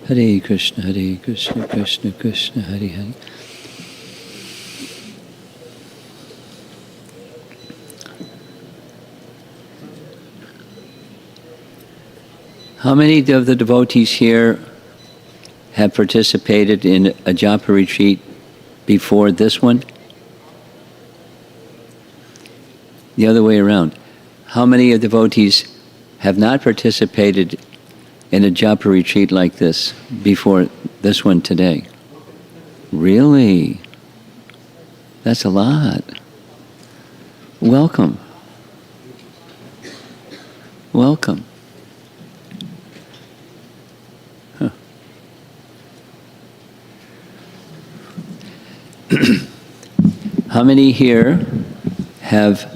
Hare Krishna, Krishna Krishna, Hare Hare. How many of the devotees here have participated in a japa retreat before this one? The other way around. How many of the devotees have not participated in a japa retreat like this before this one today? Really? That's a lot. Welcome. Welcome. Huh. How many here have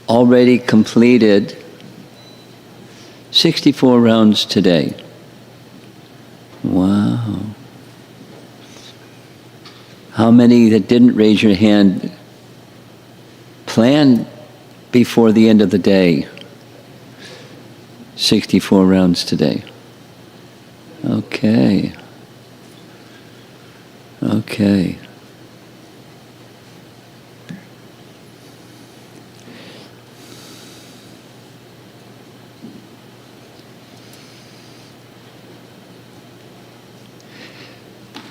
already completed 64 rounds today? Wow. How many that didn't raise your hand plan before the end of the day 64 rounds today? Okay. Okay.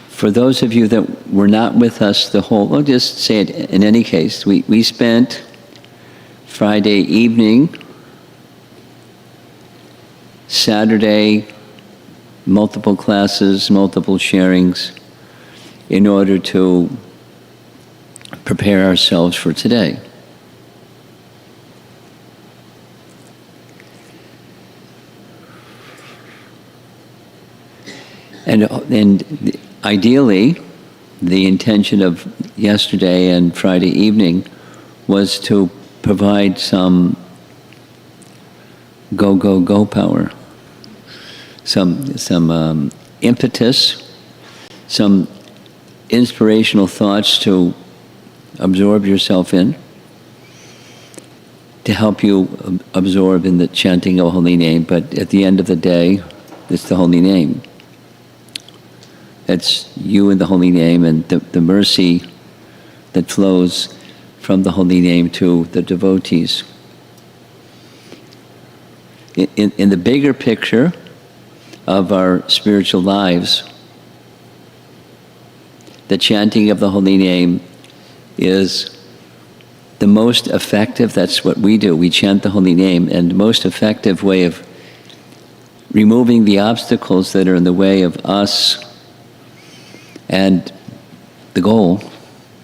For those of you that were not with us the whole, I'll just say it in any case, we spent Friday evening, Saturday, multiple classes, multiple sharings, in order to prepare ourselves for today. And ideally, the intention of yesterday and Friday evening was to provide some go power, some impetus, some inspirational thoughts to absorb yourself in, to help you absorb in the chanting of holy name. But at the end of the day, it's the holy name. It's you and the holy name, and the mercy that flows from the holy name to the devotees. In the bigger picture of our spiritual lives, the chanting of the holy name is the most effective. That's what we do. We chant the holy name, and the most effective way of removing the obstacles that are in the way of us and the goal,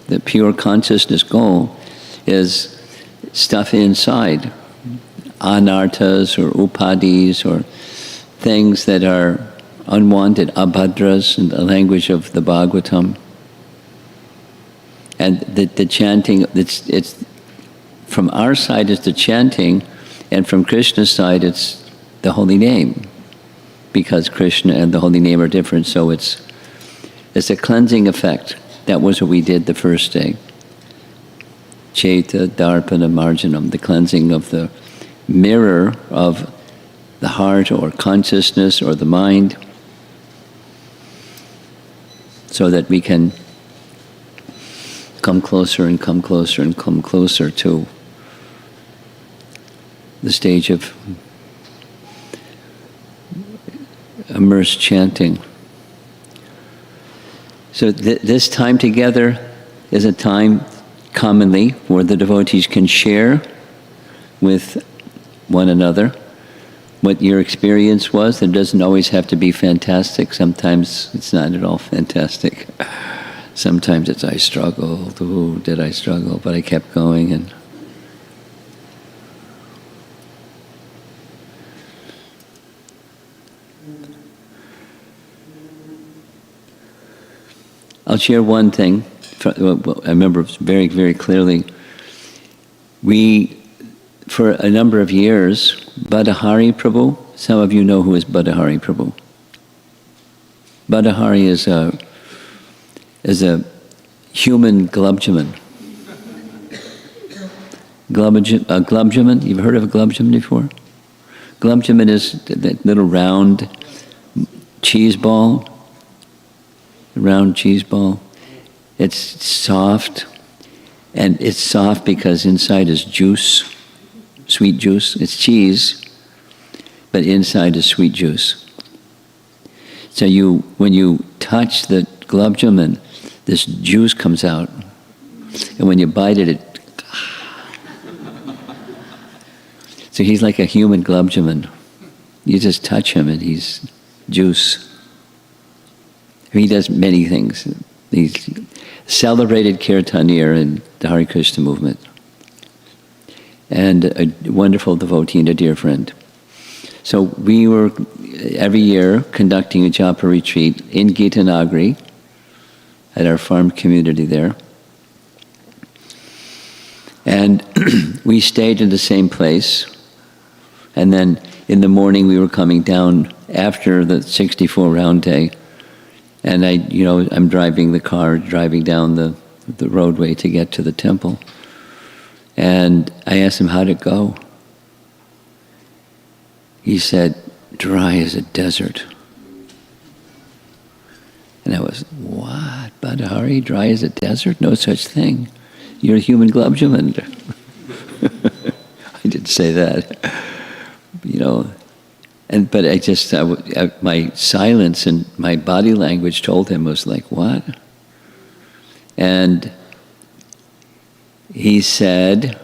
the pure consciousness goal, is stuff inside, anarthas or upadis or things that are unwanted, abhadras in the language of the Bhagavatam. And the chanting, it's from our side it's the chanting, and from Krishna's side it's the holy name, because Krishna and the holy name are different, so it's a cleansing effect. That was what we did the first day. Chaita, Darpana, Marjanam, the cleansing of the mirror of the heart or consciousness or the mind, so that we can come closer and come closer and come closer to the stage of immersed chanting. So this time together is a time commonly where the devotees can share with one another what your experience was. It doesn't always have to be fantastic. Sometimes it's not at all fantastic. Sometimes it's, I struggled. Ooh, did I struggle? But I kept going. And I'll share one thing. I remember very, very clearly. We, for a number of years, Badahari Prabhu, some of you know who is Badahari Prabhu. Badahari is a human glubjaman. Glubjaman, you've heard of a glubjaman before? Glubjaman is that little round cheese ball, a round cheese ball. It's soft, and it's soft because inside is juice, sweet juice. It's cheese, but inside is sweet juice. So when you touch the gulab jamun, this juice comes out, and when you bite it, so he's like a human gulab jamun. You just touch him, and he's juice. He does many things. He's a celebrated kirtanir in the Hare Krishna movement, and a wonderful devotee and a dear friend. So we were every year conducting a japa retreat in Gitanagari at our farm community there. And we stayed in the same place. And then in the morning we were coming down after the 64 round day. And I'm driving the car, driving down the roadway to get to the temple. And I asked him, how'd it go? He said, dry as a desert. And I was, what? Badahari, dry as a desert? No such thing. You're a human gulab jamun. I didn't say that. But my silence and my body language told him, was like, what? And he said,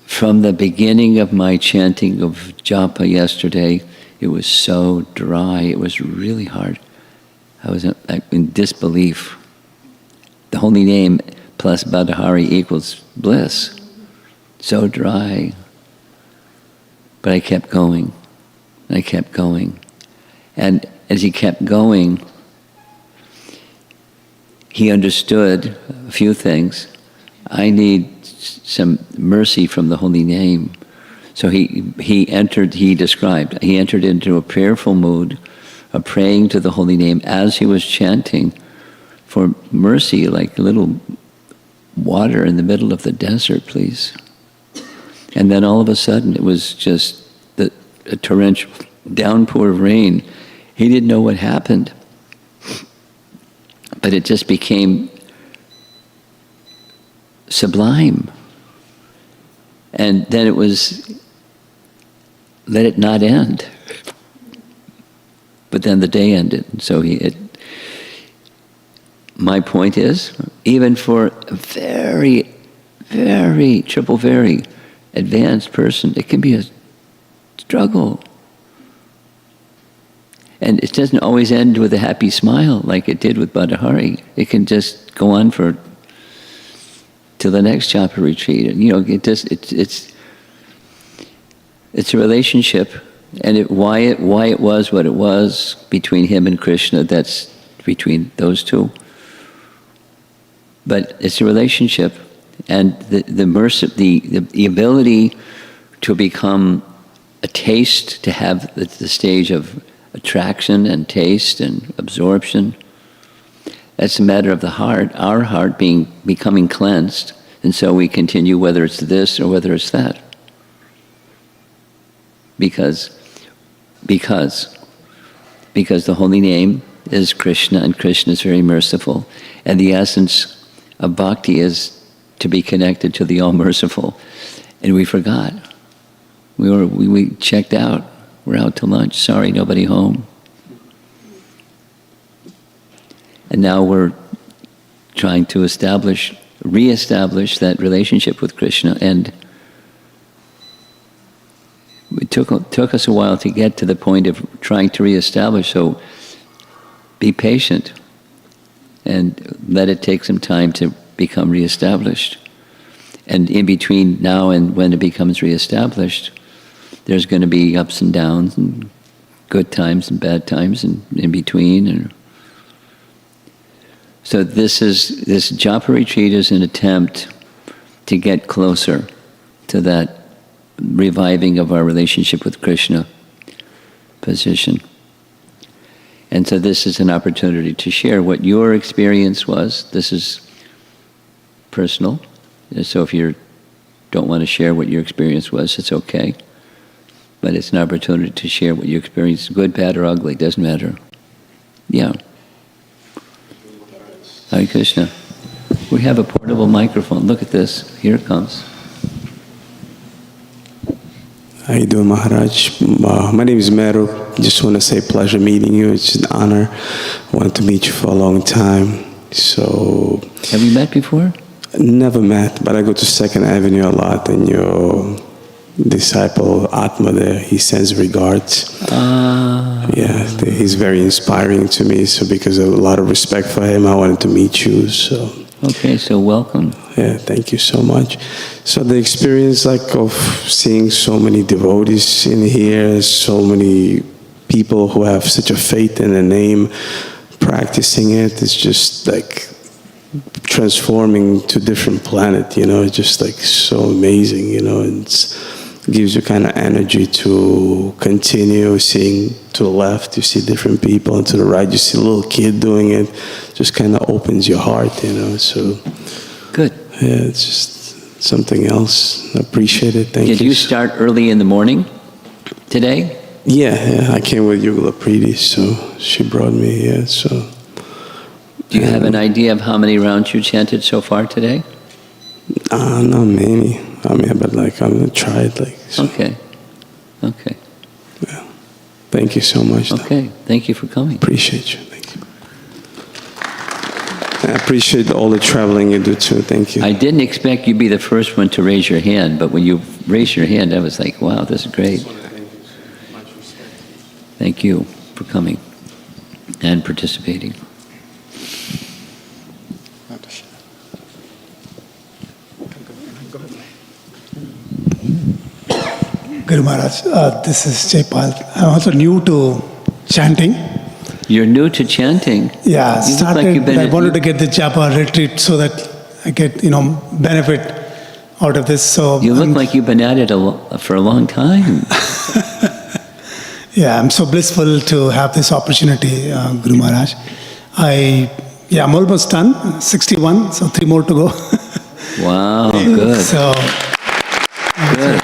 from the beginning of my chanting of japa yesterday, it was so dry, it was really hard. I was in disbelief. The holy name plus Badahari equals bliss. So dry. But I kept going. I kept going. And as he kept going, he understood a few things. I need some mercy from the holy name. So he entered into a prayerful mood of praying to the holy name as he was chanting for mercy, like a little water in the middle of the desert, please. And then all of a sudden, it was just a torrential downpour of rain. He didn't know what happened. But it just became sublime. And then it was, let it not end. But then the day ended. So my point is, even for a very, very, triple very advanced person, it can be a struggle. And it doesn't always end with a happy smile like it did with Badahari. It can just go on till the next japa retreat. And it's a relationship, and why it was what it was between him and Krishna. That's between those two. But it's a relationship, and the mercy, the ability to become a taste, to have the stage of attraction and taste and absorption. That's a matter of the heart, our heart becoming cleansed, and so we continue whether it's this or whether it's that. Because the holy name is Krishna, and Krishna is very merciful, and the essence of bhakti is to be connected to the all-merciful, and we forgot. We checked out. We're out to lunch. Sorry, nobody home. And now we're trying to re-establish that relationship with Krishna, and it took us a while to get to the point of trying to re-establish. So be patient and let it take some time to become re-established. And in between now and when it becomes re-established, there's going to be ups and downs and good times and bad times and in between. And so this japa retreat is an attempt to get closer to that reviving of our relationship with Krishna position. And so this is an opportunity to share what your experience was. This is personal. So if you don't want to share what your experience was, it's okay. but it's an opportunity to share what you experience, good, bad, or ugly, doesn't matter. Yeah. Hare Krishna. We have a portable microphone. Look at this. Here it comes. How you doing, Maharaj? My name is Meru. Just want to say pleasure meeting you. It's an honor. I wanted to meet you for a long time. So... Have we met before? Never met, but I go to 2nd Avenue a lot, and your disciple, Atma there, he sends regards. Yeah, he's very inspiring to me, so because of a lot of respect for him, I wanted to meet you, so... Okay, so welcome. Yeah, thank you so much. So the experience of seeing so many devotees in here, so many people who have such a faith in the name, practicing it, is just transforming to different planet, it's just so amazing, it gives you kind of energy to continue. Seeing to the left, you see different people, and to the right, you see a little kid doing it. Just kind of opens your heart, so. Good. Yeah, it's just something else. I appreciate it. Thank you. Did you start early in the morning today? Yeah, I came with Yugala Preeti, so she brought me here, so. Do you have an idea of how many rounds you chanted so far today? Not many. I mean, but I'm gonna try it. So. Okay. Yeah. Thank you so much. Okay. Thank you for coming. Appreciate you. Thank you. I appreciate all the traveling you do too. Thank you. I didn't expect you'd be the first one to raise your hand, but when you raised your hand, I was like, wow, this is great. Thank you for coming and participating. Guru Maharaj, this is Jaipal. I'm also new to chanting. You're new to chanting? Yeah, You look like you've been I wanted to get the japa retreat so that I get, benefit out of this. So You look like you've been at it for a long time. Yeah, I'm so blissful to have this opportunity, Guru Maharaj. I'm almost done, 61, so 3 more to go. Wow, good. So Good.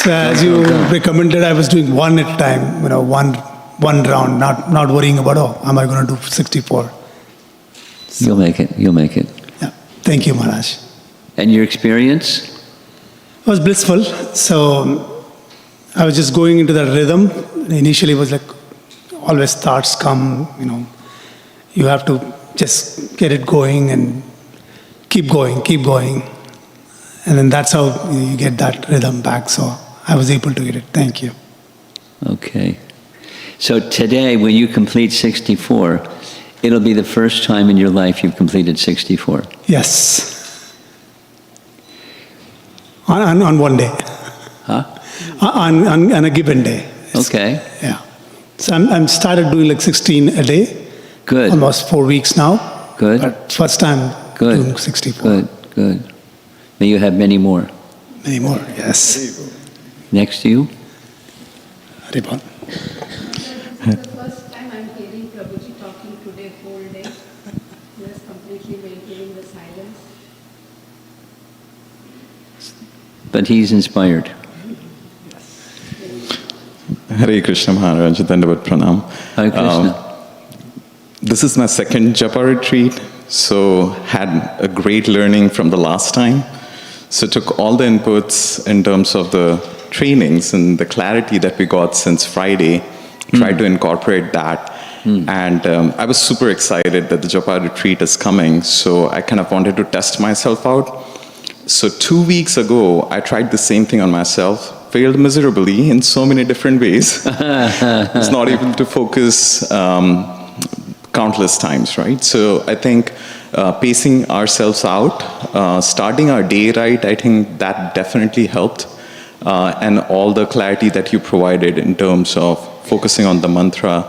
as you recommended, I was doing one at a time, one round, not worrying about, am I going to do 64? You'll make it. Yeah. Thank you, Maharaj. And your experience? It was blissful. So I was just going into that rhythm. Initially, it was always thoughts come, you have to just get it going and keep going. And then that's how you get that rhythm back. So I was able to get it. Thank you. Okay. So today, when you complete 64, it'll be the first time in your life you've completed 64. Yes. On one day. Huh? On a given day. Okay. Yeah. So I'm started doing 16 a day. Good. Almost 4 weeks now. Good. But first time doing 64. Good. May you have many more. Many more, yes. Next to you? Haribol. This is the first time I'm hearing Prabhuji talking today whole day. Just completely maintaining the silence. But he's inspired. Hare Krishna Maharaj, Dandavat Pranam. Hare Krishna. This is my second japa retreat, so had a great learning from the last time. So took all the inputs in terms of the trainings and the clarity that we got since Friday, tried to incorporate that. And I was super excited that the japa retreat is coming, so I kind of wanted to test myself out. So 2 weeks ago, I tried the same thing on myself, failed miserably in so many different ways. Was not able to focus countless times, right? So I think pacing ourselves out, starting our day right, I think that definitely helped. And all the clarity that you provided in terms of focusing on the mantra,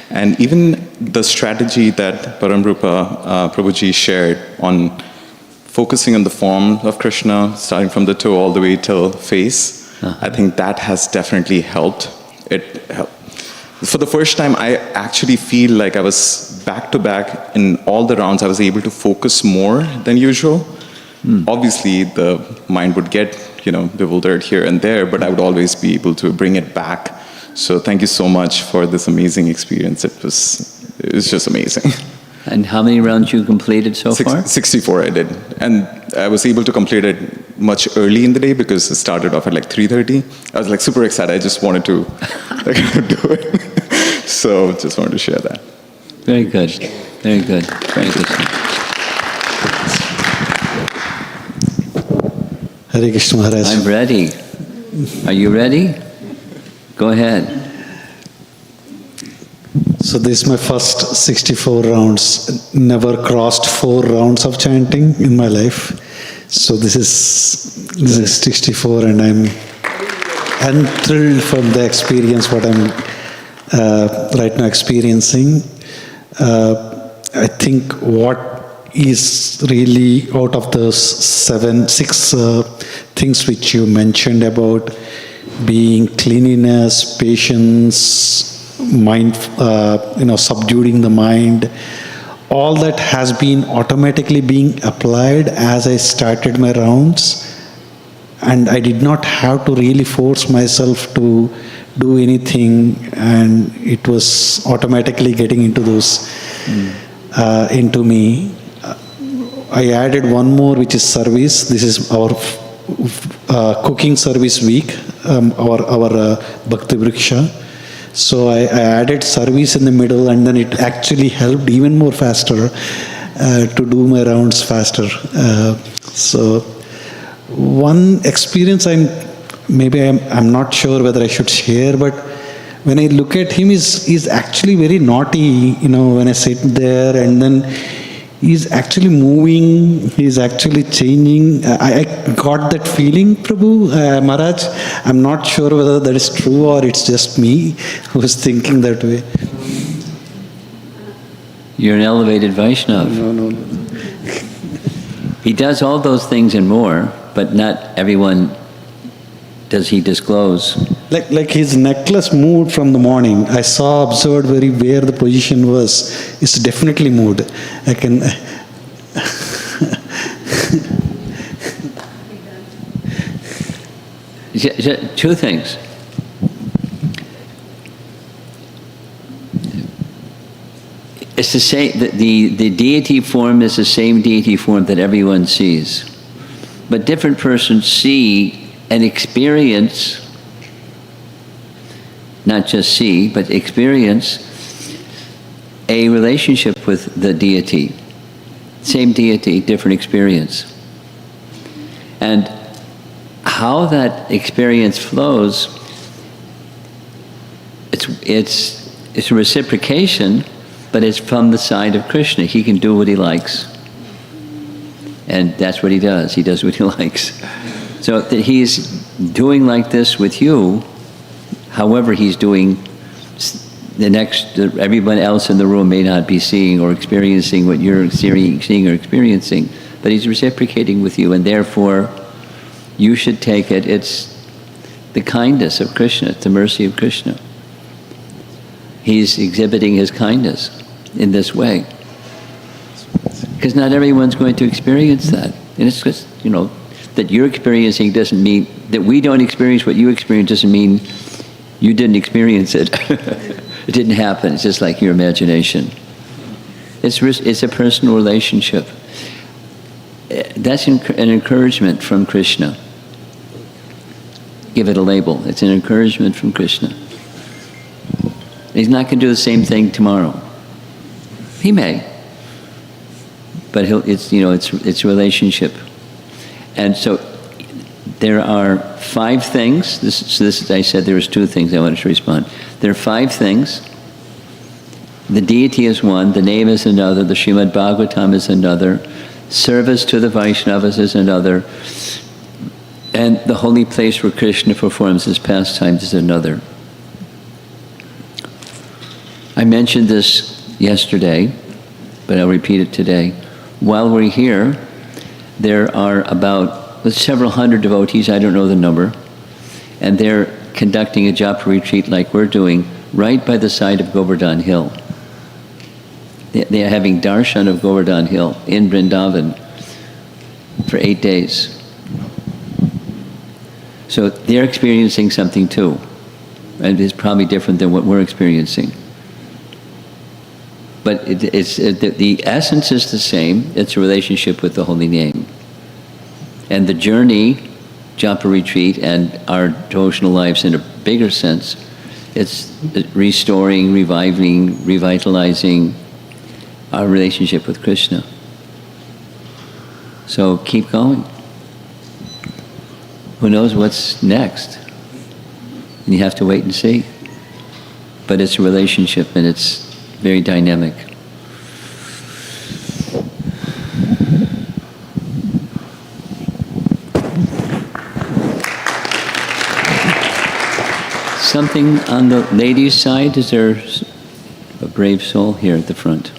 and even the strategy that Paramrupa Prabhuji shared on focusing on the form of Krishna, starting from the toe all the way till face, I think that has definitely helped. It helped. For the first time, I actually feel like I was back to back in all the rounds. I was able to focus more than usual. Obviously, the mind would get bewildered here and there, but I would always be able to bring it back. So thank you so much for this amazing experience. It was just amazing. And how many rounds you completed so far? 64 I did. And I was able to complete it much early in the day because it started off at like 3:30. I was like super excited. I just wanted to do it. So just wanted to share that. Very good. Very good. Very good. Hare Krishna Maharaj. I'm ready. Are you ready? Go ahead. So this is my first 64 rounds. Never crossed 4 rounds of chanting in my life. So this is 64, and I'm thrilled from the experience what I'm right now experiencing. I think what is really out of those 6 things which you mentioned about being cleanliness, patience, mind, subduing the mind, all that has been automatically being applied as I started my rounds, and I did not have to really force myself to do anything, and it was automatically getting into those into me. I added one more, which is service. This is our cooking service week, our Bhakti Vriksha. So I added service in the middle, and then it actually helped even more faster to do my rounds faster. So one experience I'm not sure whether I should share, but when I look at him, he's actually very naughty, when I sit there, and then he's actually moving, he's actually changing. I got that feeling, Prabhu, Maharaj. I'm not sure whether that is true or it's just me who's thinking that way. You're an elevated Vaishnav. No. He does all those things and more, but not everyone does he disclose. Like his necklace moved from the morning. I observed where the position was. It's definitely moved. I can. Two things. It's the same. The deity form is the same deity form that everyone sees, but different persons see and experience. Not just see, but experience a relationship with the deity. Same deity, different experience. And how that experience flows, it's a reciprocation, but it's from the side of Krishna. He can do what he likes. And that's what he does. He does what he likes. So that he's doing like this with you. However, he's doing everyone else in the room may not be seeing or experiencing what you're seeing or experiencing, but he's reciprocating with you, and therefore you should take it. It's the kindness of Krishna, it's the mercy of Krishna. He's exhibiting his kindness in this way. Because not everyone's going to experience that. And it's just, that you're experiencing doesn't mean, that we don't experience what you experience doesn't mean you didn't experience it. It didn't happen. It's just like your imagination. It's a personal relationship. That's an encouragement from Krishna. Give it a label. It's an encouragement from Krishna. He's not going to do the same thing tomorrow. He may, but it's a relationship. And so there are 5 things. I said there was 2 things I wanted to respond. There are 5 things. The deity is one, the name is another, the Srimad Bhagavatam is another, service to the Vaishnavas is another, and the holy place where Krishna performs his pastimes is another. I mentioned this yesterday, but I'll repeat it today. While we're here, there are about several hundred devotees, I don't know the number, and they're conducting a japa retreat like we're doing right by the side of Govardhan Hill. They are having darshan of Govardhan Hill in Vrindavan for 8 days. So they're experiencing something too, and it's probably different than what we're experiencing. But the essence is the same. It's a relationship with the holy name. And the journey, Japa Retreat, and our devotional lives in a bigger sense, it's restoring, reviving, revitalizing our relationship with Krishna. So keep going. Who knows what's next? And you have to wait and see. But it's a relationship, and it's very dynamic. Something on the ladies' side? Is there a brave soul here at the front?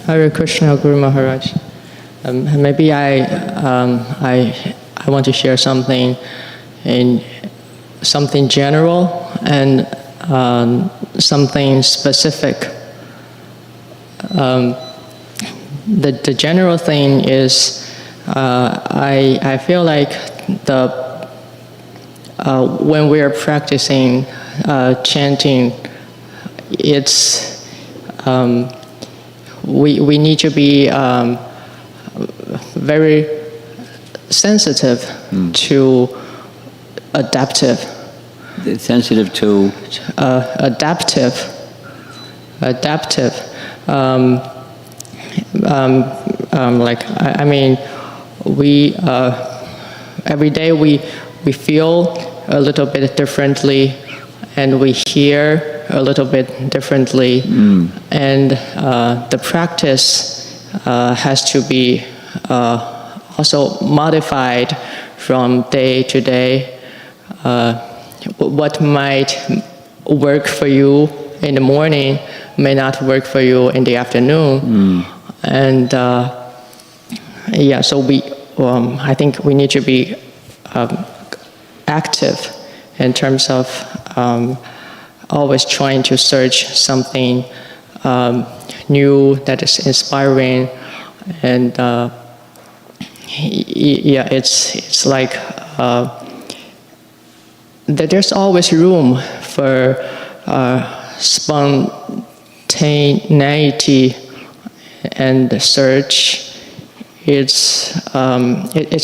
Hare Krishna, Guru Maharaj. Maybe I want to share something general and something specific. The general thing is I feel like when we are practicing chanting, it's we need to be very sensitive to adaptive. Sensitive to? Adaptive. We every day we feel a little bit differently, and we hear a little bit differently, and the practice has to be also modified from day to day. What might work for you in the morning may not work for you in the afternoon, and so I think we need to be active in terms of always trying to search something new that is inspiring, and it's like that there's always room for spontaneity and search. It's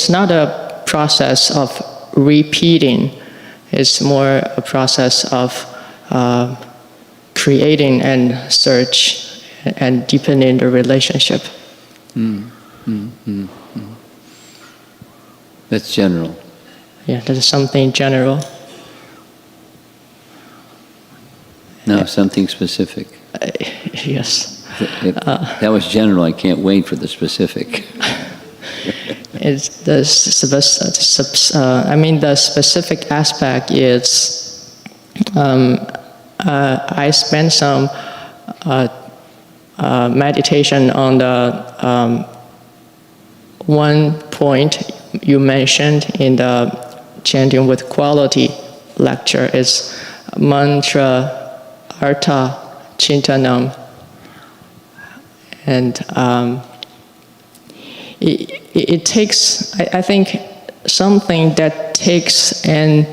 not a process of repeating. It's more a process of creating and search and deepening the relationship. That's general. Yeah, that is something general. No, something specific. Yes. That was general. I can't wait for the specific. It's the specific aspect is I spent some meditation on the one point you mentioned in the Chanting with Quality lecture is mantra artha chintanam. And it takes, I think, something that takes an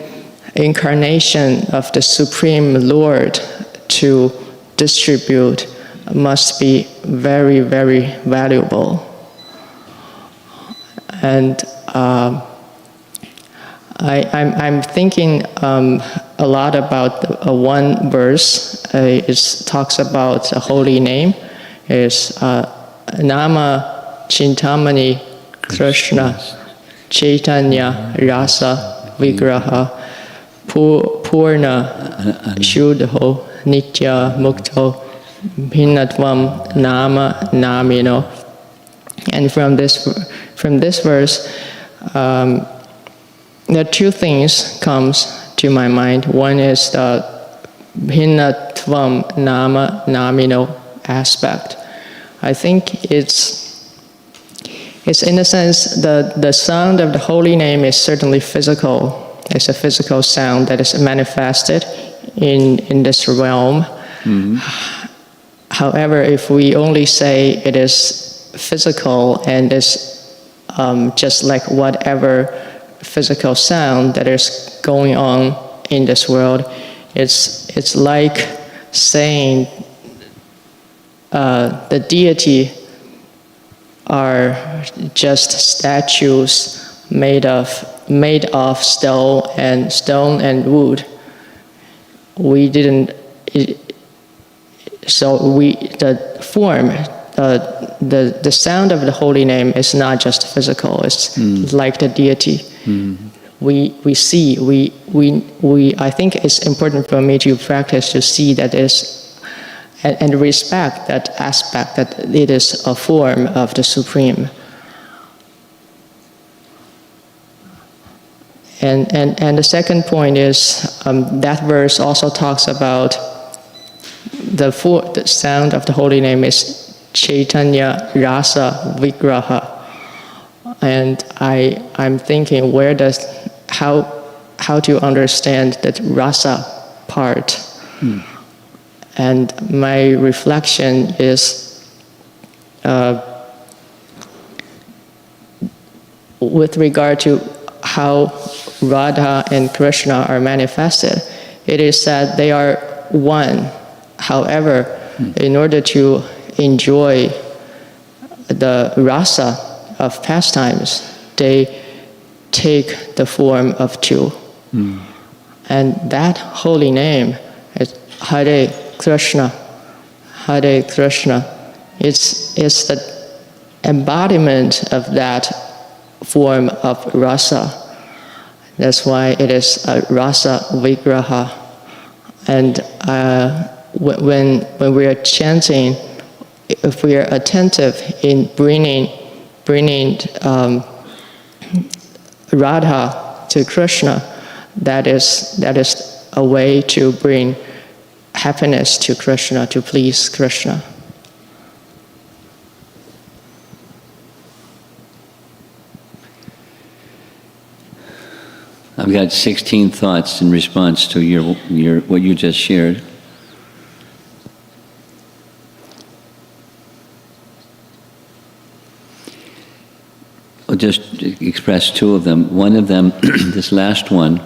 incarnation of the Supreme Lord to distribute must be very, very valuable. And I'm thinking a lot about one verse. It talks about the holy name. Is Nama Chintamani Krishna Chaitanya Rasa Vigraha Purna Shuddho Nitya Mukto Bhinnatvam Nama Namino. And from this verse, there are two things comes to my mind. One is the Bhinnatvam Nama Namino aspect. I think it's in a sense the sound of the holy name is certainly physical. It's a physical sound that is manifested in this realm. However, if we only say it is physical and is just like whatever physical sound that is going on in this world, it's like saying the deity are just statues made of stone and wood. We didn't. The form, the sound of the holy name is not just physical. It's like the deity. We see. I think it's important for me to practice to see that is. And respect that aspect that it is a form of the Supreme. And the second point is that verse also talks about the sound of the holy name is Chaitanya Rasa Vigraha. And I'm thinking how to understand that rasa part. And my reflection is with regard to how Radha and Krishna are manifested. It is said they are one. However, in order to enjoy the rasa of pastimes, they take the form of two. And that holy name is Hare Krishna, Hare Krishna. It's the embodiment of that form of rasa. That's why it is a rasa vigraha. And when we are chanting, if we are attentive in bringing Radha to Krishna, that is a way to bring happiness to Krishna, to please Krishna. I've got 16 thoughts in response to your what you just shared. I'll just express two of them. One of them, this last one.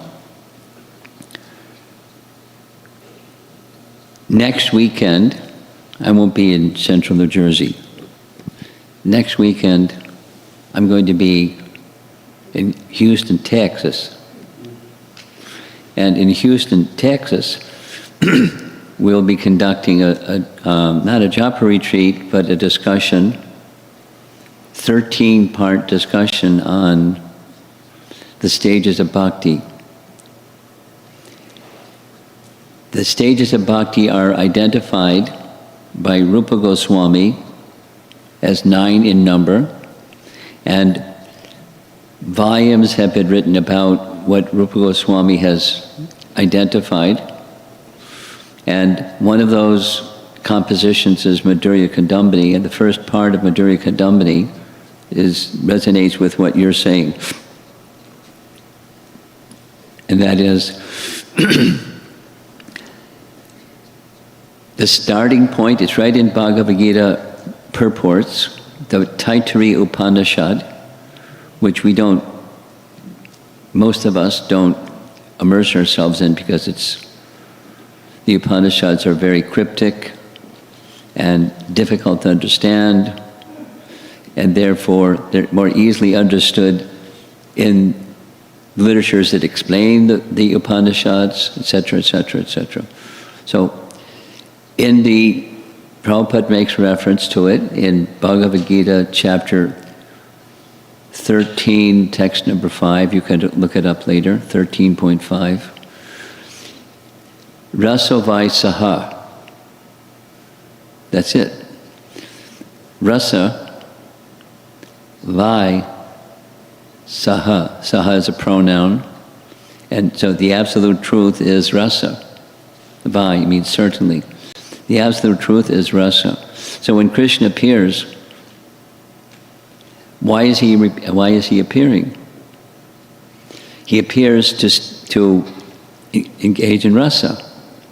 Next weekend, I won't be in central New Jersey. Next weekend, I'm going to be in Houston, Texas. And in Houston, Texas, we'll be conducting not a japa retreat, but a discussion, 13-part discussion on the stages of bhakti. The stages of bhakti are identified by Rupa Goswami as 9 in number, and volumes have been written about what Rupa Goswami has identified. And one of those compositions is Madhurya Kadambini, and the first part of Madhurya Kadambini resonates with what you're saying. And that is the starting point. It's right in Bhagavad Gita purports, the Taittiriya Upanishad, which most of us don't immerse ourselves in because the Upanishads are very cryptic and difficult to understand, and therefore they're more easily understood in literatures that explain the Upanishads, etc., etc., etc. So, Prabhupada makes reference to it in Bhagavad Gita chapter 13, text number 5. You can look it up later, 13.5. Rasovai Saha. That's it. Rasa, Vai, Saha. Saha is a pronoun. And so the absolute truth is rasa. Vai means certainly. The absolute truth is rasa. So when Krishna appears, why is he appearing? He appears to engage in rasa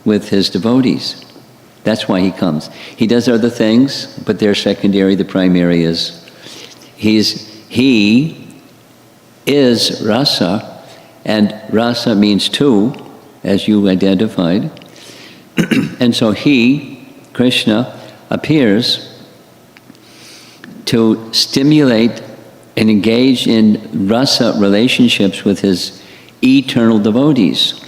with his devotees. That's why he comes. He does other things, but they're secondary. The primary is he is rasa, and rasa means two, as you identified. And so he, Krishna, appears to stimulate and engage in rasa relationships with his eternal devotees.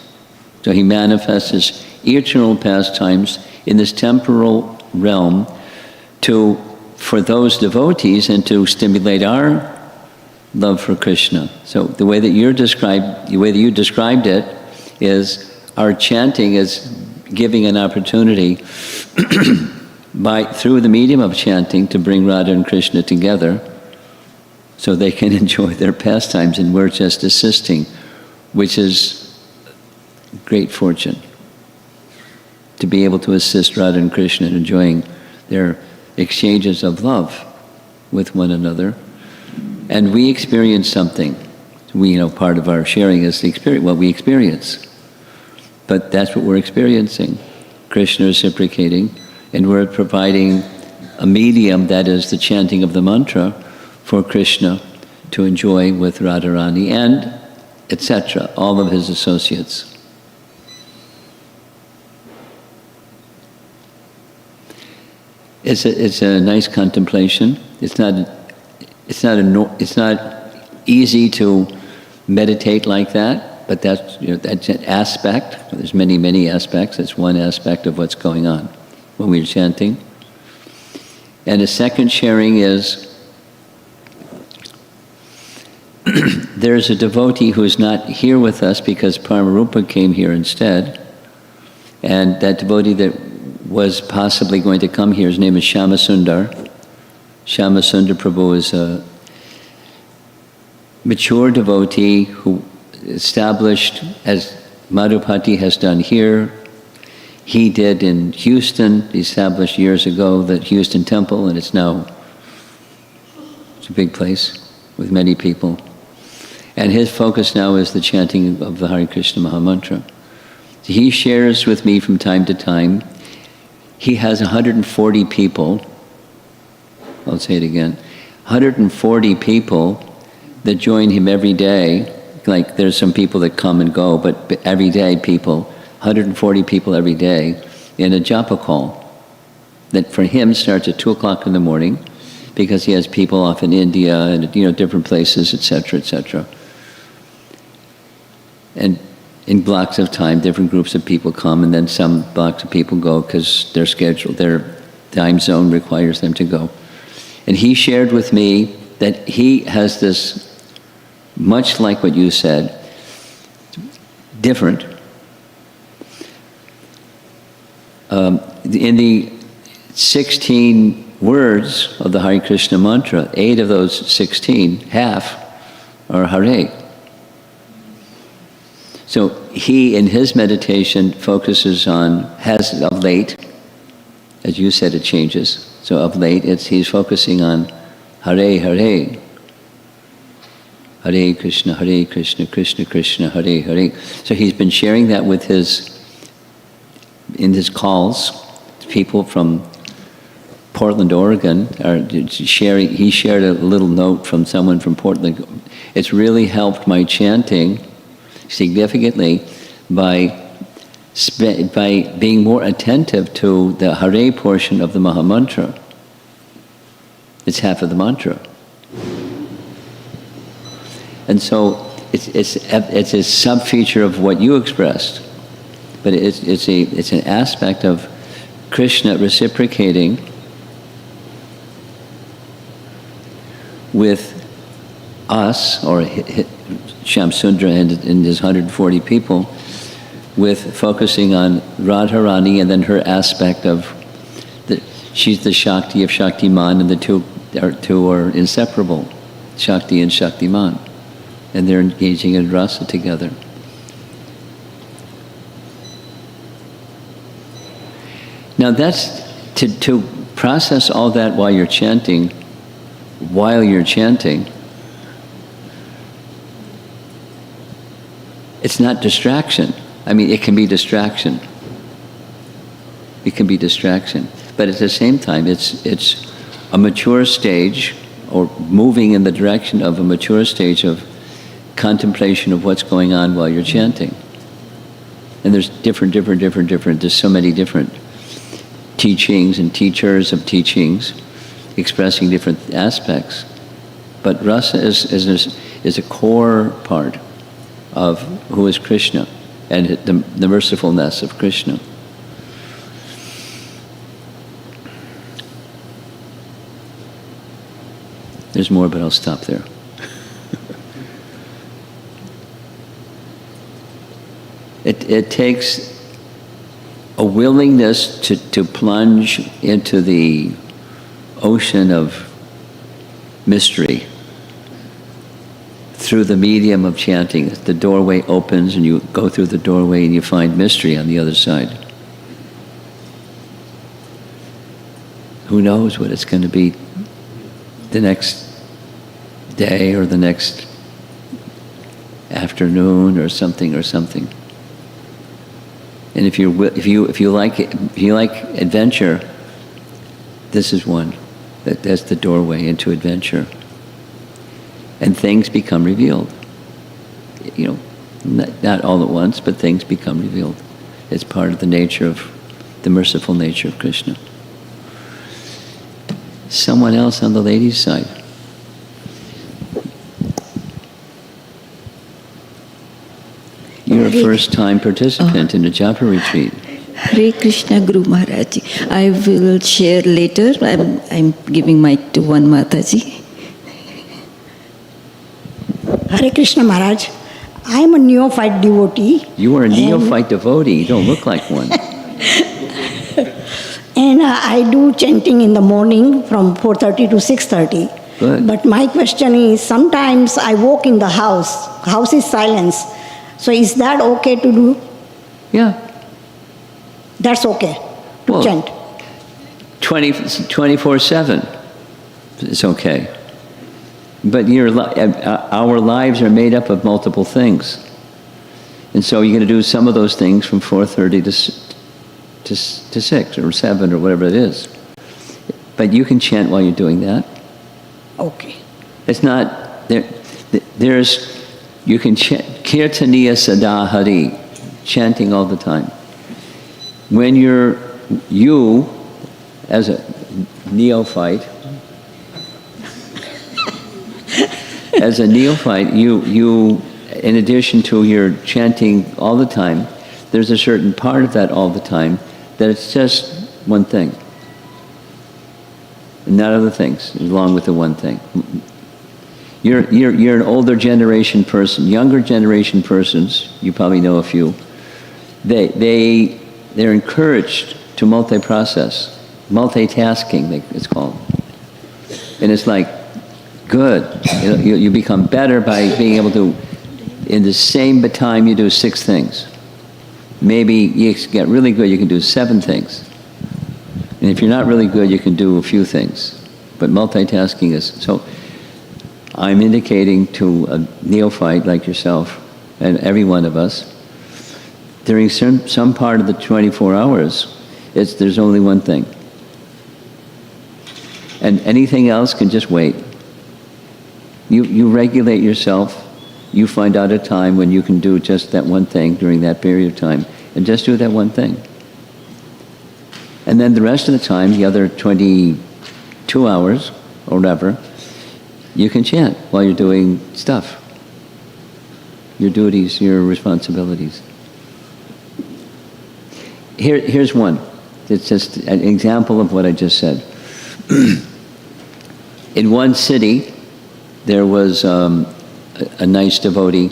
So he manifests his eternal pastimes in this temporal realm for those devotees and to stimulate our love for Krishna. So the way that you described it is our chanting is giving an opportunity through the medium of chanting to bring Radha and Krishna together so they can enjoy their pastimes, and we're just assisting, which is great fortune to be able to assist Radha and Krishna in enjoying their exchanges of love with one another. And we experience something. Part of our sharing is what we experience. But that's what we're experiencing. Krishna reciprocating, and we're providing a medium that is the chanting of the mantra for Krishna to enjoy with Radharani and etc., all of his associates. It's a nice contemplation. It's not easy to meditate like that, but that's an aspect. There's many aspects. It's one aspect of what's going on when we're chanting. And a second sharing is there's a devotee who is not here with us because Paramarupa came here instead. And that devotee that was possibly going to come here, his name is Shyamasundar. Shyamasundar Prabhu is a mature devotee who established, as Madhupati has done here, he did in Houston, he established years ago the Houston Temple, and it's a big place with many people. And his focus now is the chanting of the Hare Krishna Mahamantra. He shares with me from time to time. He has 140 people, I'll say it again, 140 people that join him every day. Like there's some people that come and go, but every day 140 people every day in a japa call that for him starts at 2 o'clock in the morning because he has people off in India and different places, etc., etc. And in blocks of time, different groups of people come, and then some blocks of people go because their schedule, their time zone requires them to go. And he shared with me that he has this, much like what you said, different. In the 16 words of the Hare Krishna mantra, 8 of those 16, half, are Hare. So he, in his meditation, focuses on, has of late, as you said, it changes. So of late, he's focusing on Hare, Hare. Hare Krishna, Krishna Krishna, Hare Hare. So he's been sharing that with in his calls, people from Portland, Oregon, he shared a little note from someone from Portland. It's really helped my chanting significantly by being more attentive to the Hare portion of the Mahamantra. It's half of the mantra. And so it's a sub-feature of what you expressed, but it's an aspect of Krishna reciprocating with us, or Shyamsundar and his 140 people, with focusing on Radharani and then her aspect of she's the Shakti of Shaktiman, and the two are inseparable, Shakti and Shaktiman, and they're engaging in rasa together. Now that's to process all that while you're chanting. It's not distraction. I mean, it can be distraction. It can be distraction. But at the same time, it's a mature stage, or moving in the direction of a mature stage of contemplation of what's going on while you're chanting. And there's different, there's so many different teachings and teachers of teachings expressing different aspects. But rasa is a core part of who is Krishna and the mercifulness of Krishna. There's more, but I'll stop there. It takes a willingness to plunge into the ocean of mystery through the medium of chanting. The doorway opens and you go through the doorway and you find mystery on the other side. Who knows what it's going to be the next day or the next afternoon or something. And if you like adventure, this is one. That's the doorway into adventure. And things become revealed. You know, not all at once, but things become revealed. It's part of the nature of the merciful nature of Krishna. Someone else on the ladies' side. You're a first-time participant in a japa retreat. Hare Krishna Guru Maharaj. I will share later. I'm giving mic to one Mataji. Hare Krishna Maharaj. I am a neophyte devotee. You are a neophyte devotee. You don't look like one. And I do chanting in the morning from 4:30 to 6:30. Good. But my question is, sometimes I walk in the house. House is silence. So is that okay to do? Yeah. That's okay to Well, chant. 24/7. It's okay. But our lives are made up of multiple things. And so you're going to do some of those things from 4:30 to 6 or 7 or whatever it is. But you can chant while you're doing that. Okay. It's not, you can chant, Kirtaniya Sada Hari, chanting all the time. When you, as a neophyte, you, in addition to your chanting all the time, there's a certain part of that all the time that it's just one thing. And not other things, along with the one thing. You're an older generation person. Younger generation persons, you probably know a few, they're encouraged to multi-process. Multitasking, it's called. And it's like, good. You become better by being able to, in the same time you do 6 things. Maybe you get really good, you can do 7 things. And if you're not really good, you can do a few things. But multitasking is, so I'm indicating to a neophyte like yourself, and every one of us, during some part of the 24 hours, there's only one thing. And anything else can just wait. You regulate yourself. You find out a time when you can do just that one thing during that period of time, and just do that one thing. And then the rest of the time, the other 22 hours or whatever, you can chant while you're doing stuff, your duties, your responsibilities. Here's one. It's just an example of what I just said. In one city, there was a nice devotee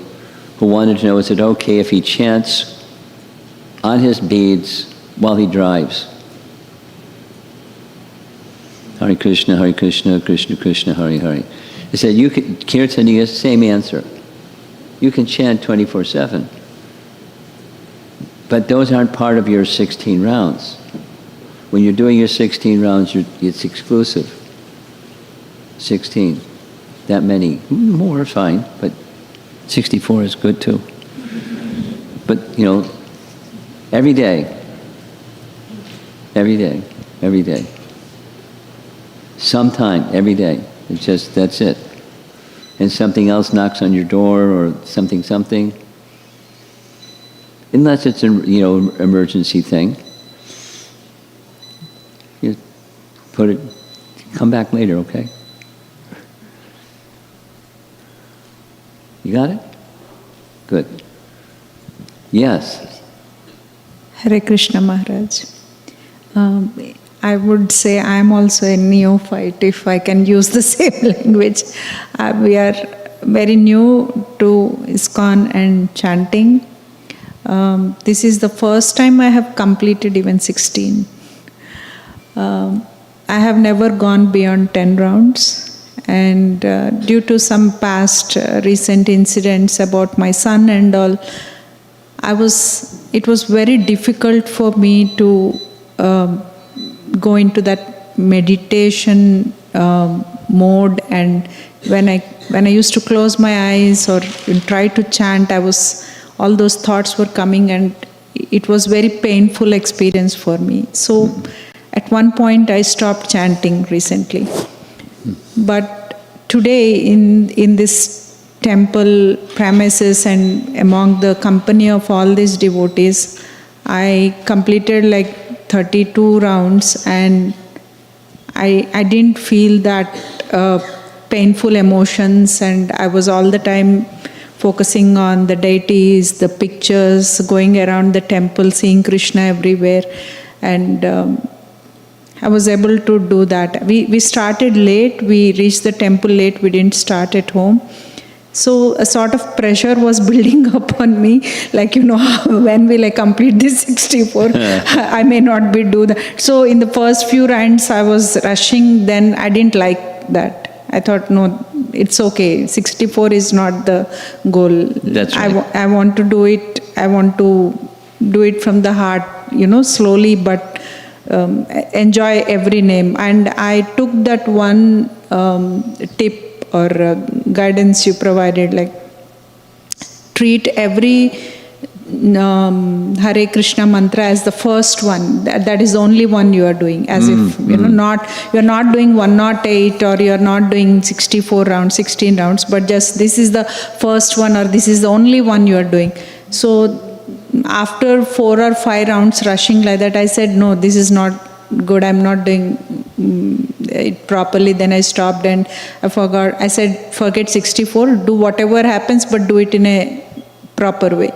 who wanted to know, is it okay if he chants on his beads while he drives? Hare Krishna, Krishna Krishna, Hare Hare. He said, you can, Kirtaniya, same answer. You can chant 24/7. But those aren't part of your 16 rounds. When you're doing your 16 rounds, it's exclusive. 16. That many. More are fine, but 64 is good too. But, every day, Every day. Every day. Sometime, every day. It's just, that's it. And something else knocks on your door or something. Unless it's an emergency thing. You put it, come back later, okay? You got it? Good. Yes. Hare Krishna Maharaj. I would say I am also a neophyte, if I can use the same language. We are very new to ISKCON and chanting. This is the first time I have completed even 16. I have never gone beyond 10 rounds. And due to some past recent incidents about my son and all, it was very difficult for me to go into that meditation mode. And when I used to close my eyes or try to chant, all those thoughts were coming, and it was very painful experience for me. So at one point I stopped chanting recently. But today in this temple premises and among the company of all these devotees, I completed like 32 rounds, and I didn't feel that painful emotions, and I was all the time focusing on the deities, the pictures, going around the temple, seeing Krishna everywhere, and I was able to do that. We started late, we reached the temple late, we didn't start at home. So a sort of pressure was building up on me, like, when will I complete this 64? I may not do that. So in the first few rounds I was rushing, then I didn't like that. I thought, no, it's okay. 64 is not the goal. That's right. I want to do it. I want to do it from the heart, slowly, but enjoy every name. And I took that one tip or guidance you provided, like treat every Hare Krishna mantra as the first one. That is the only one you are doing, as if you're not doing 108 or you're not doing 64 rounds, 16 rounds, but just this is the first one or this is the only one you are doing. So after 4 or 5 rounds rushing like that, I said, no, this is not good, I'm not doing it properly. Then I stopped and I forgot. I said, forget 64, do whatever happens, but do it in a proper way.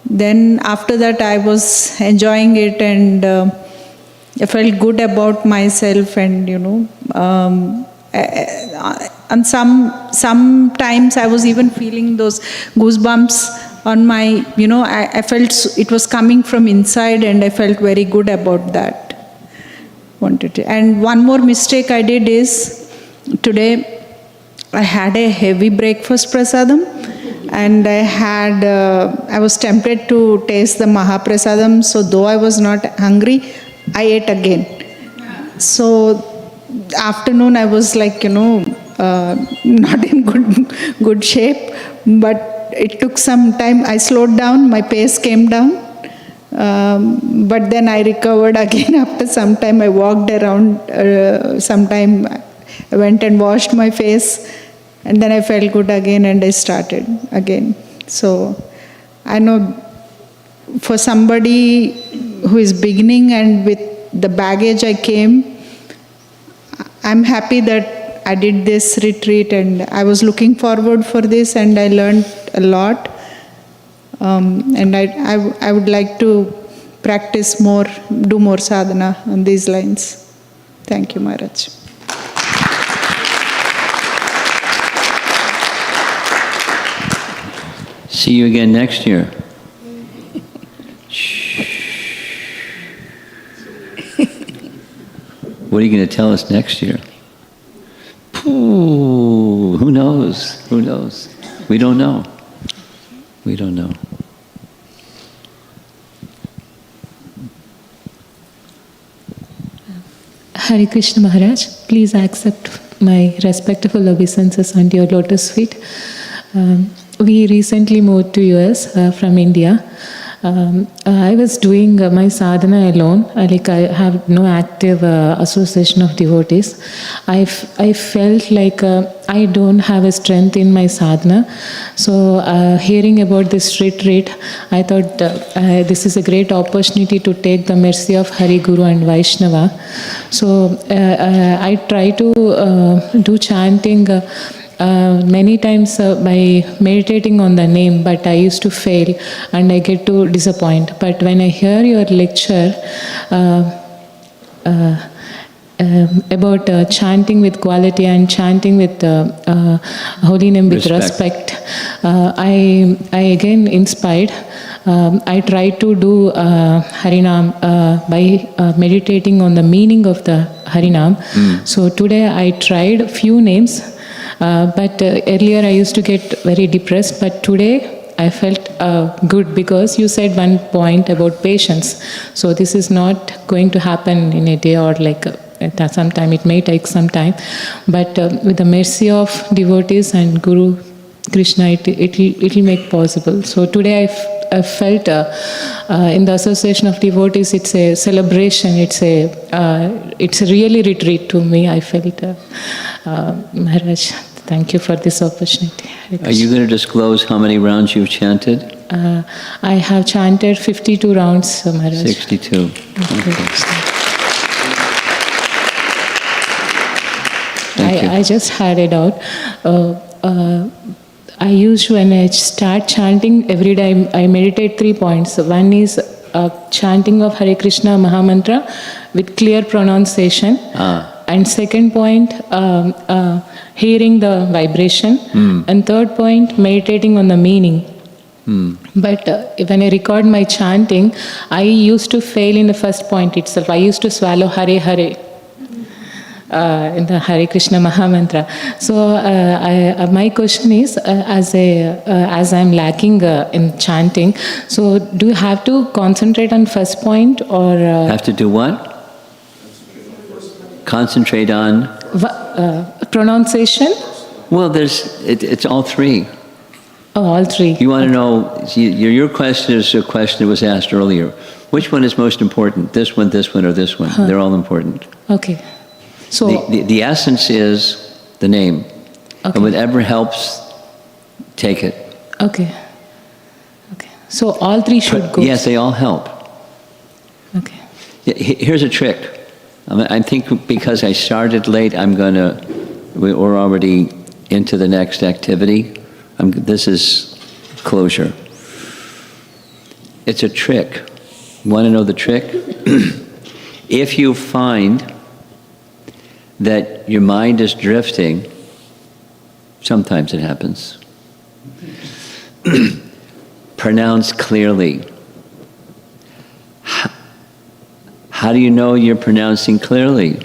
Then after that I was enjoying it, and I felt good about myself, and and sometimes I was even feeling those goosebumps on my, I felt it was coming from inside, and I felt very good about that. And one more mistake I did is, today I had a heavy breakfast prasadam, and I was tempted to taste the Mahaprasadam, so though I was not hungry, I ate again. So afternoon I was like, not in good shape, but it took some time. I slowed down, my pace came down. But then I recovered again after some time. I walked around sometime. I went and washed my face, and then I felt good again, and I started again. So I know for somebody who is beginning and with the baggage I came, I'm happy that I did this retreat, and I was looking forward for this, and I learned a lot. And I would like to practice more, do more sadhana on these lines. Thank you, Maharaj. See you again next year. What are you going to tell us next year? Ooh, who knows? Who knows? We don't know. We don't know. Hare Krishna Maharaj, please accept my respectful obeisances unto your lotus feet. We recently moved to US from India. I was doing my sadhana alone. I have no active association of devotees. I felt like I don't have a strength in my sadhana. So hearing about this retreat, I thought this is a great opportunity to take the mercy of Hari, Guru and Vaishnava. So I try to do chanting many times by meditating on the name, but I used to fail and I get to disappoint. But when I hear your lecture about chanting with quality and chanting with holy name with respect, I again inspired. I try to do Harinam by meditating on the meaning of the Harinam. So today I tried few names. But earlier I used to get very depressed, but today I felt good because you said one point about patience. So this is not going to happen in a day or sometime. It may take some time, but with the mercy of devotees and Guru Krishna, it'll make possible. So today I felt in the association of devotees, it's a celebration. It's a really retreat to me. I felt Maharaj. Thank you for this opportunity. Are you going to disclose how many rounds you've chanted? I have chanted 52 rounds, Maharaj. 62. Okay. I just had it out. I usually, when I start chanting every day, I meditate 3 points. One is chanting of Hare Krishna Mahamantra with clear pronunciation. And second point, hearing the vibration. And third point, meditating on the meaning. But when I record my chanting, I used to fail in the first point itself. I used to swallow Hare Hare in the Hare Krishna Mahamantra. So my question is, as I'm lacking in chanting, so do you have to concentrate on first point or... have to do what? Concentrate on? Pronunciation? Well, it's all three. Oh, all three. You want to know, your question is a question that was asked earlier. Which one is most important? This one, or this one? They're all important. Okay. So the essence is the name. Okay. And whatever helps, take it. Okay. Okay. So all three should go. Yes, they all help. Okay. Here's a trick. I think because I started late, we're already into the next activity. This is closure. It's a trick. Want to know the trick? If you find that your mind is drifting, sometimes it happens, pronounce clearly. How do you know you're pronouncing clearly?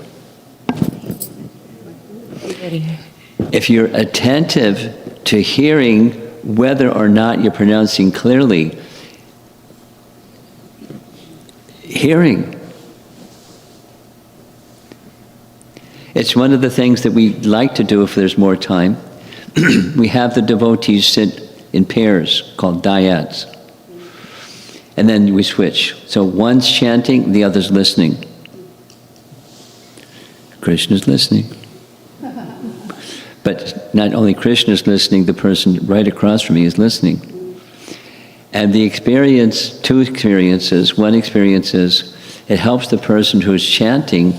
If you're attentive to hearing whether or not you're pronouncing clearly, hearing. It's one of the things that we like to do if there's more time. We have the devotees sit in pairs called dyads. And then we switch. So one's chanting, the other's listening. Krishna's listening. But not only Krishna's listening, the person right across from me is listening. And the experience, two experiences. One experience is it helps the person who's chanting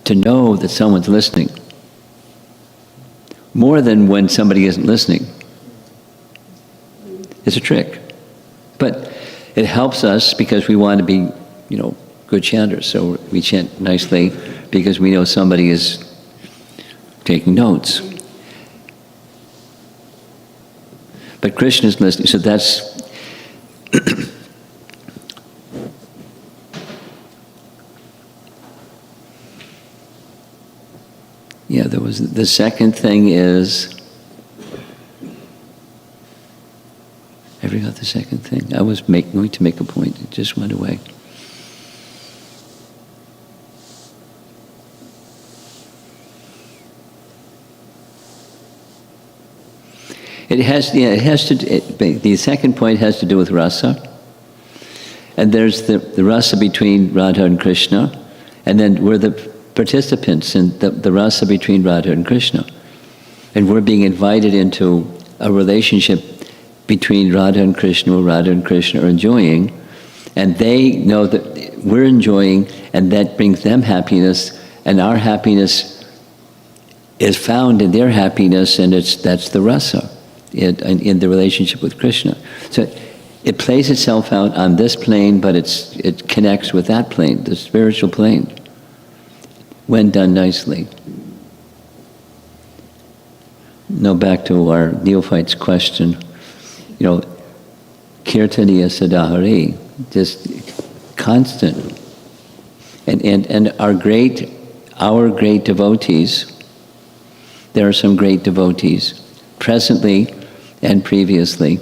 to know that someone's listening. More than when somebody isn't listening. It's a trick. But it helps us because we want to be, good chanters. So we chant nicely because we know somebody is taking notes. But Krishna's listening, so that's... Yeah, there was... The second thing is... I forgot the second thing. I was going to make a point. It just went away. The second point has to do with rasa. And there's the rasa between Radha and Krishna, and then we're the participants in the rasa between Radha and Krishna. And we're being invited into a relationship between Radha and Krishna, where Radha and Krishna are enjoying, and they know that we're enjoying, and that brings them happiness, and our happiness is found in their happiness, and that's the rasa in the relationship with Krishna. So it plays itself out on this plane, but it connects with that plane, the spiritual plane, when done nicely. Now back to our neophyte's question. You know, Kirtaniya Sadahari, just constant. And our great devotees, there are some great devotees, presently and previously.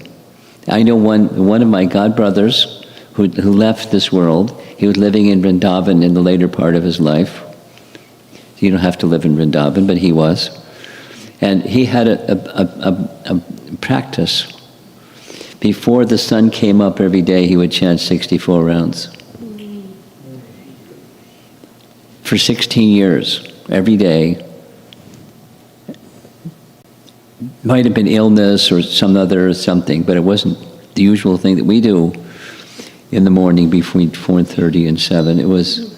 I know one of my godbrothers who left this world. He was living in Vrindavan in the later part of his life. You don't have to live in Vrindavan, but he was. And he had a practice. Before the sun came up every day, he would chant 64 rounds. For 16 years, every day. Might have been illness or some other something, but it wasn't the usual thing that we do in the morning between 4:30 and 7. It was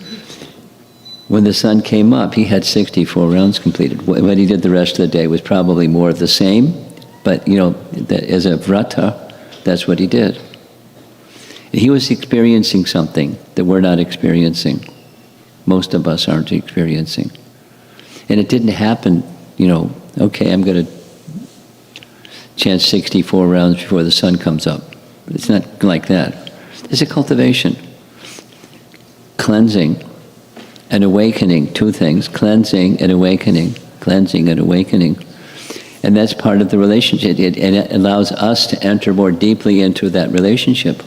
when the sun came up, he had 64 rounds completed. What he did the rest of the day was probably more of the same, but you know, as a vrata, that's what he did. He was experiencing something that we're not experiencing. Most of us aren't experiencing. And it didn't happen, you know, okay, I'm going to chant 64 rounds before the sun comes up. It's not like that. It's a cultivation. Cleansing and awakening, two things, cleansing and awakening, cleansing and awakening. And that's part of the relationship. And it allows us to enter more deeply into that relationship.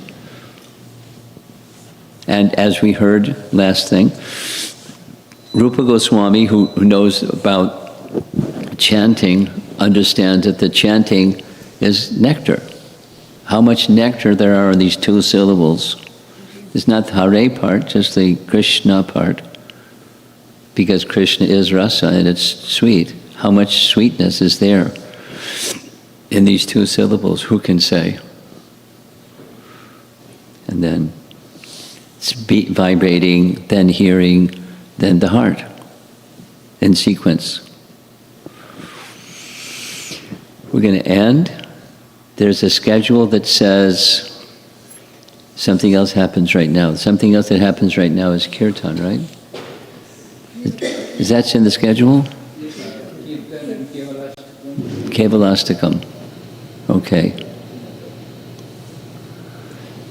And as we heard last thing, Rupa Goswami, who knows about chanting, understands that the chanting is nectar. How much nectar there are in these two syllables. It's not the Hare part, just the Krishna part. Because Krishna is rasa and it's sweet. How much sweetness is there in these two syllables? Who can say? And then it's vibrating, then hearing, then the heart in sequence. We're going to end. There's a schedule that says something else happens right now. Something else that happens right now is kirtan, right? Is that in the schedule? Kevalastakam. Okay.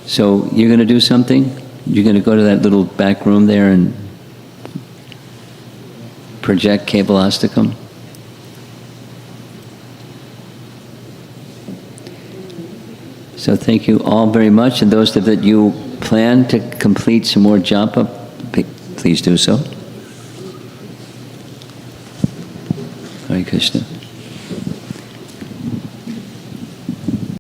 So you're going to do something? You're going to go to that little back room there and project Kevalastakam? So thank you all very much, and those that you plan to complete some more japa, please do so. Hare Krishna.